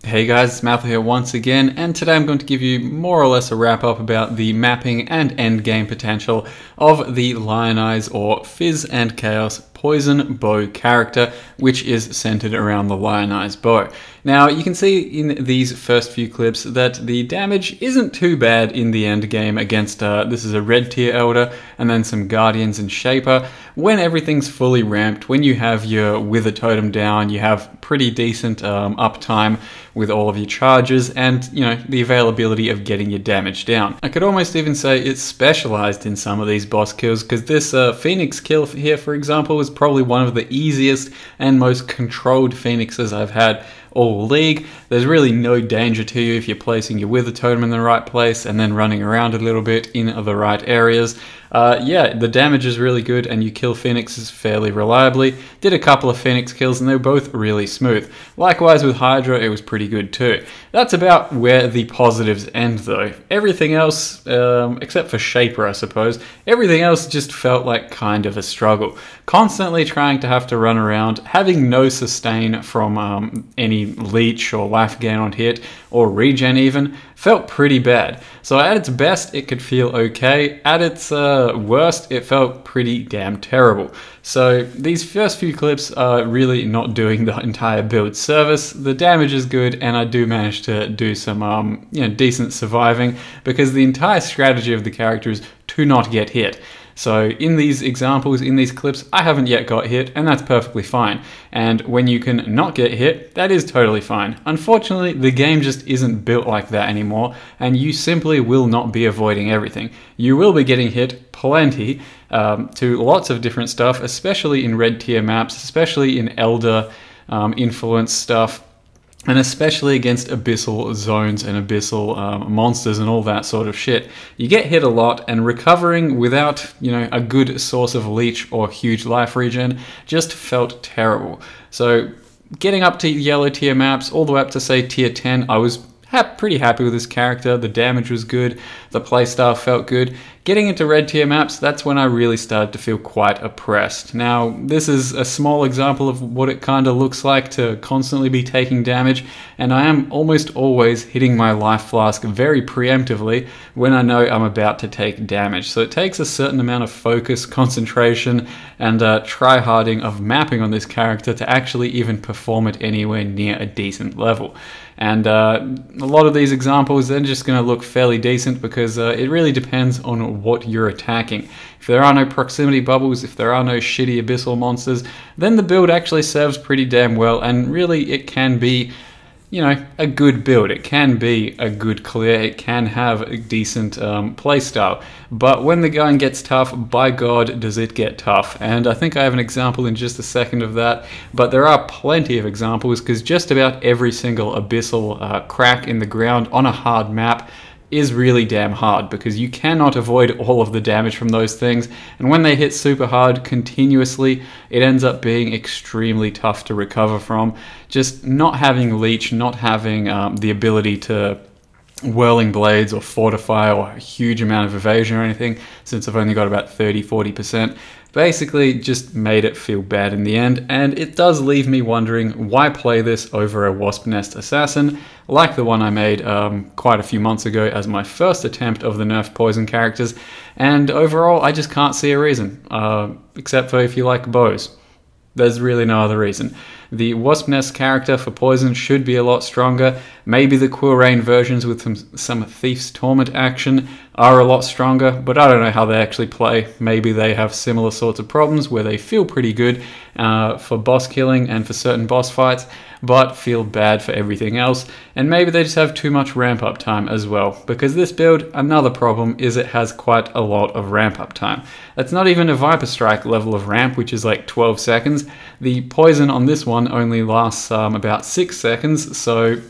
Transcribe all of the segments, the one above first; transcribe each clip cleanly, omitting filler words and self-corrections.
Hey guys, it's Malthus here once again, and today I'm going to give you more or less a wrap up about the mapping and endgame potential of the Lioneye or Fizz and Chaos Poison Bow character, which is centered around the Lioneye bow. Now, you can see in these first few clips that the damage isn't too bad in the end game against, this is a red tier Elder, and then some Guardians and Shaper. When everything's fully ramped, when you have your Wither Totem down, you have pretty decent uptime with all of your charges and, you know, the availability of getting your damage down. I could almost even say it's specialized in some of these boss kills, because this Phoenix kill here, for example, is probably one of the easiest and most controlled Phoenixes I've had all league. There's really no danger to you if you're placing your Wither Totem in the right place and then running around a little bit in the right areas. Yeah, the damage is really good and you kill Phoenixes fairly reliably. Did a couple of Phoenix kills and they were both really smooth. Likewise with Hydra, it was pretty good too. That's about where the positives end though. Everything else, except for Shaper I suppose, everything else just felt like kind of a struggle. Constantly trying to have to run around, having no sustain from any leech or life gain on hit, or regen even, felt pretty bad. So at its best, it could feel okay. At its worst, it felt pretty damn terrible. So these first few clips are really not doing the entire build service. The damage is good, and I do manage to do some decent surviving, because the entire strategy of the character is to not get hit. So in these examples, in these clips, I haven't yet got hit, and that's perfectly fine. And when you can not get hit, that is totally fine. Unfortunately, the game just isn't built like that anymore, and you simply will not be avoiding everything. You will be getting hit plenty to lots of different stuff, especially in red tier maps, especially in Elder influence stuff, and especially against abyssal zones and abyssal monsters and all that sort of shit. You get hit a lot, and recovering without, a good source of leech or huge life regen just felt terrible. So getting up to yellow tier maps, all the way up to say tier 10, I was pretty happy with this character. The damage was good, the playstyle felt good. Getting into red tier maps, that's when I really started to feel quite oppressed. Now, this is a small example of what it kind of looks like to constantly be taking damage, and I am almost always hitting my life flask very preemptively when I know I'm about to take damage. So it takes a certain amount of focus, concentration, and try-harding of mapping on this character to actually even perform it anywhere near a decent level. And a lot of these examples, they're just going to look fairly decent, because it really depends on what you're attacking. If there are no proximity bubbles, if there are no shitty abyssal monsters, then the build actually serves pretty damn well, and really it can be, a good build. It can be a good clear, it can have a decent playstyle. But when the going gets tough, by God, does it get tough. And I think I have an example in just a second of that, but there are plenty of examples, because just about every single abyssal crack in the ground on a hard map is really damn hard, because you cannot avoid all of the damage from those things, and when they hit super hard continuously, it ends up being extremely tough to recover from. Just not having leech, not having the ability to whirling blades or fortify or a huge amount of evasion or anything, since I've only got about 30-40%, basically just made it feel bad in the end. And it does leave me wondering, why play this over a Wasp Nest assassin like the one I made quite a few months ago as my first attempt of the nerfed poison characters. And overall, I just can't see a reason, except for if you like bows. There's really no other reason. The Wasp Nest character for poison should be a lot stronger. Maybe the Quill Rain versions with some Thief's Torment action are a lot stronger, but I don't know how they actually play. Maybe they have similar sorts of problems where they feel pretty good for boss killing and for certain boss fights, but feel bad for everything else. And maybe they just have too much ramp up time as well, because this build, another problem is it has quite a lot of ramp up time. That's not even a Viper Strike level of ramp, which is like 12 seconds. The poison on this one only lasts about 6 seconds, so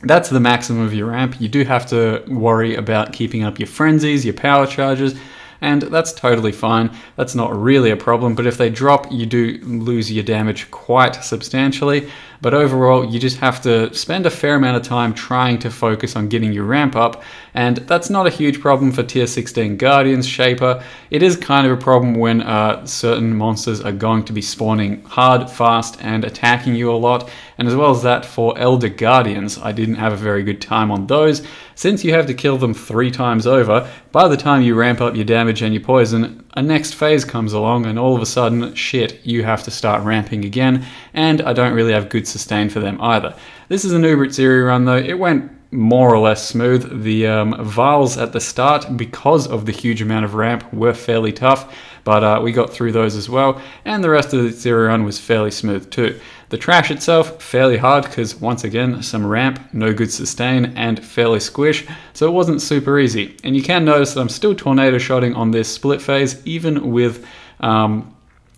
that's the maximum of your ramp. You do have to worry about keeping up your frenzies, your power charges, and that's totally fine. That's not really a problem, but if they drop, you do lose your damage quite substantially. but overall you just have to spend a fair amount of time trying to focus on getting your ramp up, and that's not a huge problem for tier 16 Guardians Shaper. It is kind of a problem when certain monsters are going to be spawning hard, fast, and attacking you a lot, and as well as that for Elder Guardians, I didn't have a very good time on those. Since you have to kill them 3 times over, by the time you ramp up your damage and your poison, a next phase comes along and all of a sudden, shit, you have to start ramping again, and I don't really have good sustain for them either. This is an Uber Zeri run though. It went more or less smooth. The Vials at the start, because of the huge amount of ramp, were fairly tough, but we got through those as well, and the rest of the Zeri run was fairly smooth too. The Trash itself, fairly hard because, once again, some ramp, no good sustain, and fairly squish, so it wasn't super easy. And you can notice that I'm still tornado shotting on this split phase, even with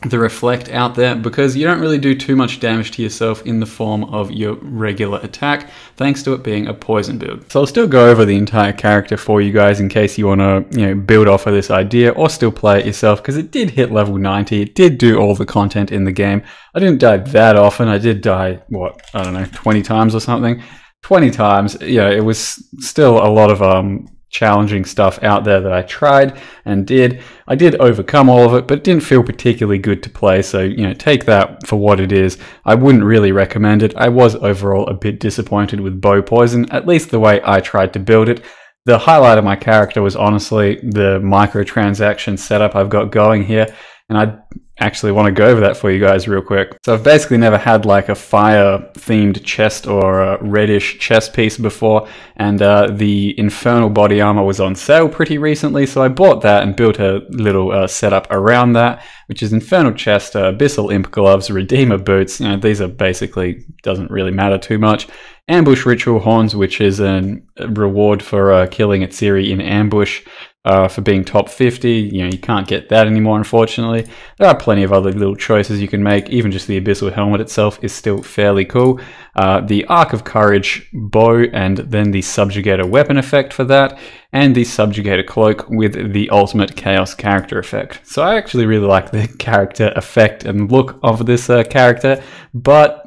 the Reflect out there, because you don't really do too much damage to yourself in the form of your regular attack, thanks to it being a poison build. So I'll still go over the entire character for you guys in case you want to, build off of this idea or still play it yourself, because it did hit level 90, it did do all the content in the game. I didn't die that often, I did die, 20 times or something? 20 times, it was still a lot of challenging stuff out there that I tried and did. I did overcome all of it, but it didn't feel particularly good to play, so take that for what it is. I wouldn't really recommend it. I was overall a bit disappointed with Bow Poison, at least the way I tried to build it. The highlight of my character was honestly the microtransaction setup I've got going here, and I actually want to go over that for you guys real quick. So I've basically never had like a fire themed chest or a reddish chest piece before, and the Infernal Body Armor was on sale pretty recently, so I bought that and built a little setup around that, which is Infernal Chest, Abyssal Imp Gloves, Redeemer Boots. These are basically, doesn't really matter too much. Ambush Ritual Horns, which is a reward for killing a Zeri in ambush. For being top 50, you can't get that anymore, unfortunately. There are plenty of other little choices you can make. Even just the Abyssal Helmet itself is still fairly cool. The Arc of Courage bow, and then the Subjugator weapon effect for that, and the Subjugator cloak with the ultimate Chaos character effect. So I actually really like the character effect and look of this character, but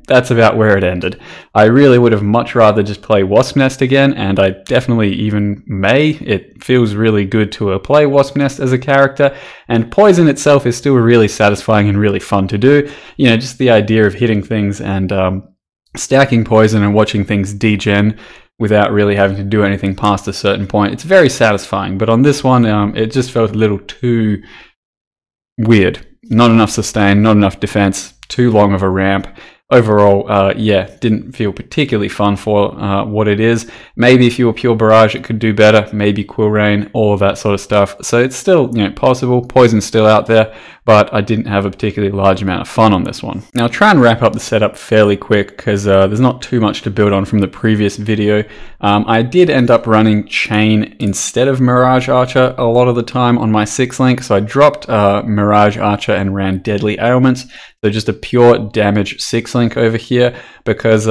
that's about where it ended. I really would have much rather just play Wasp Nest again, and I definitely even may. It feels really good to play Wasp Nest as a character, and Poison itself is still really satisfying and really fun to do. Just the idea of hitting things and stacking poison and watching things degen without really having to do anything past a certain point. It's very satisfying, but on this one, it just felt a little too weird. Not enough sustain, not enough defense, too long of a ramp. Overall, didn't feel particularly fun for what it is. Maybe if you were pure Barrage, it could do better. Maybe Quill Rain, all of that sort of stuff. So it's still, possible. Poison's still out there, but I didn't have a particularly large amount of fun on this one. Now, I'll try and wrap up the setup fairly quick because there's not too much to build on from the previous video. I did end up running Chain instead of Mirage Archer a lot of the time on my 6-link, so I dropped Mirage Archer and ran Deadly Ailments. So just a pure damage 6-link over here, because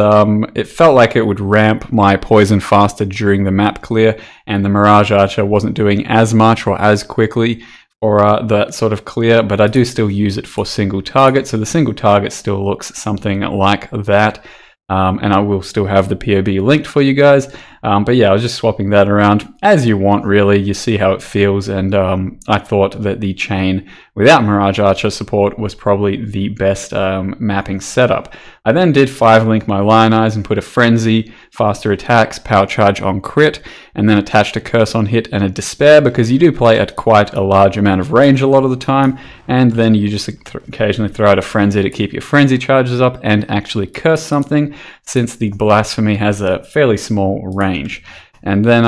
it felt like it would ramp my poison faster during the map clear, and the Mirage Archer wasn't doing as much or as quickly for that sort of clear, but I do still use it for single target, so the single target still looks something like that. And I will still have the POB linked for you guys. But yeah, I was just swapping that around as you want, really. You see how it feels, and I thought that the Chain without Mirage Archer support was probably the best mapping setup. I then did 5-link my Lioneyes and put a Frenzy, faster attacks, power charge on crit, and then attached a Curse on hit and a Despair, because you do play at quite a large amount of range a lot of the time, and then you just occasionally throw out a Frenzy to keep your Frenzy charges up and actually curse something, since the Blasphemy has a fairly small range. And then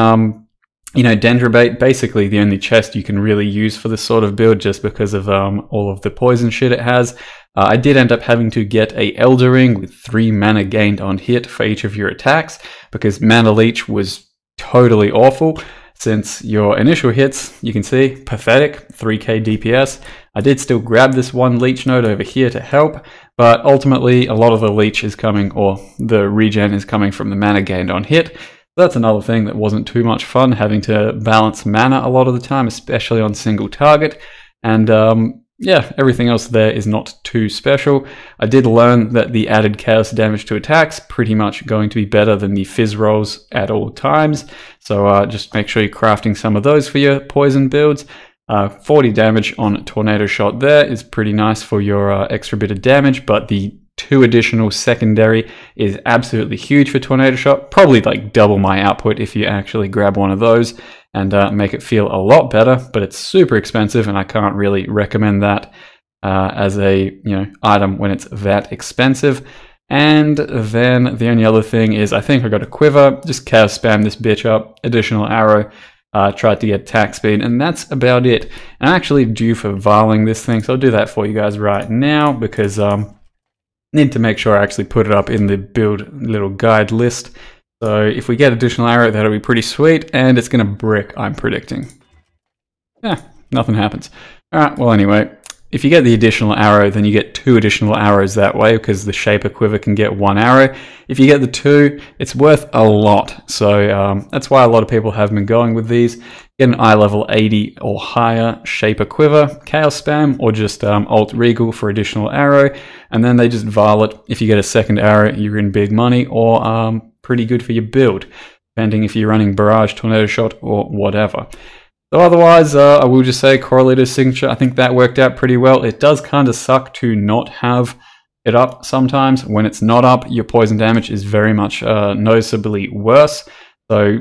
Dendrobate, basically the only chest you can really use for this sort of build, just because of all of the poison shit it has. I did end up having to get a Elder Ring with 3 mana gained on hit for each of your attacks, because Mana Leech was totally awful. Since your initial hits, you can see, pathetic, 3k DPS. I did still grab this one leech node over here to help, but ultimately a lot of the leech is coming, or the regen is coming from the mana gained on hit. That's another thing that wasn't too much fun, having to balance mana a lot of the time, especially on single target. And yeah, everything else there is not too special. I did learn that the added chaos damage to attacks pretty much going to be better than the fizz rolls at all times. So just make sure you're crafting some of those for your poison builds. 40 damage on Tornado Shot there is pretty nice for your extra bit of damage, but the 2 additional secondary is absolutely huge for Tornado Shot. Probably like double my output if you actually grab one of those and make it feel a lot better, but it's super expensive and I can't really recommend that as a item when it's that expensive. And then the only other thing is I think I got a quiver, just chaos spam this bitch up, additional arrow, tried to get attack speed, and that's about it. And I'm actually due for vialing this thing, so I'll do that for you guys right now because need to make sure I actually put it up in the build little guide list. So if we get additional arrow, that'll be pretty sweet, and it's going to brick, I'm predicting. Yeah, nothing happens. Alright, well anyway, if you get the additional arrow, then you get 2 additional arrows that way, because the Shaper Quiver can get 1 arrow. If you get the 2, it's worth a lot. So that's why a lot of people have been going with these. Get an eye level 80 or higher Shaper Quiver, Chaos Spam, or just Alt Regal for additional arrow, and then they just vial it. If you get a second arrow, you're in big money, or pretty good for your build, depending if you're running Barrage, Tornado Shot, or whatever. So otherwise, I will just say Correlator's Signature, I think that worked out pretty well. It does kind of suck to not have it up sometimes. When it's not up, your poison damage is very much noticeably worse. So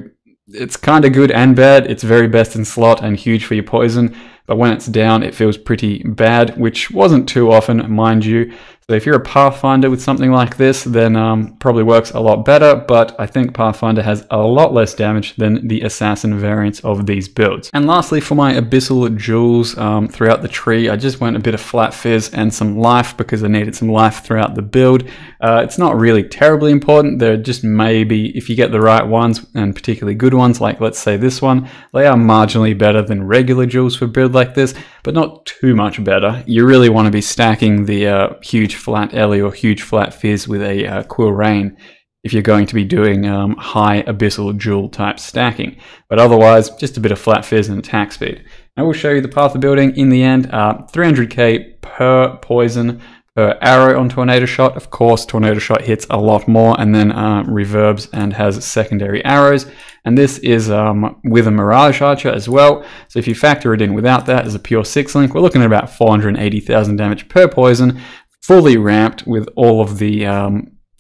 it's kind of good and bad. It's very best in slot and huge for your poison, but when it's down, it feels pretty bad, which wasn't too often, mind you. So if you're a Pathfinder with something like this, then probably works a lot better, but I think Pathfinder has a lot less damage than the Assassin variants of these builds. And lastly, for my Abyssal Jewels throughout the tree, I just went a bit of Flat Fizz and some life because I needed some life throughout the build. It's not really terribly important. They're just maybe, if you get the right ones, and particularly good ones, like let's say this one, they are marginally better than regular jewels for a build like this, but not too much better. You really want to be stacking the huge Flat Ellie or huge Flat Fizz with a Quill Rain if you're going to be doing high Abyssal Jewel type stacking. But otherwise, just a bit of Flat Fizz and attack speed. I will show you the path of building in the end. 300k per poison per arrow on Tornado Shot. Of course, Tornado Shot hits a lot more and then reverbs and has secondary arrows. And this is with a Mirage Archer as well. So if you factor it in without that as a pure 6-link, we're looking at about 480,000 damage per poison, fully ramped with all of the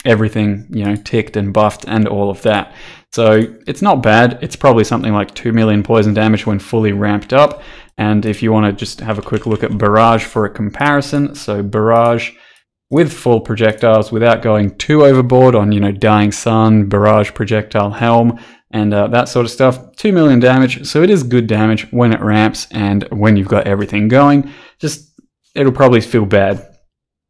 everything, ticked and buffed and all of that. So it's not bad. It's probably something like 2 million poison damage when fully ramped up. And if you want to just have a quick look at Barrage for a comparison, so Barrage with full projectiles without going too overboard on, Dying Sun, Barrage Projectile Helm, and that sort of stuff, 2 million damage. So it is good damage when it ramps and when you've got everything going. Just, it'll probably feel bad.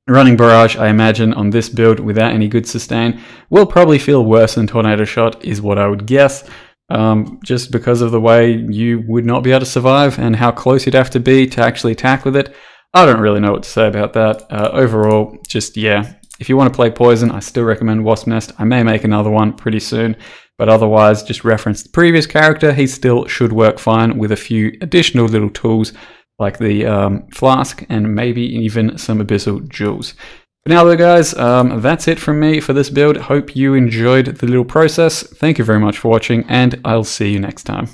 Running Barrage, I imagine, on this build without any good sustain will probably feel worse than Tornado Shot, is what I would guess. Just because of the way you would not be able to survive and how close you'd have to be to actually attack with it. I don't really know what to say about that. Overall, just, yeah, if you want to play Poison, I still recommend Wasp Nest. I may make another one pretty soon, but otherwise, just reference the previous character. He still should work fine with a few additional little tools like the Flask and maybe even some Abyssal Jewels. For now though guys, that's it from me for this build. Hope you enjoyed the little process. Thank you very much for watching, and I'll see you next time.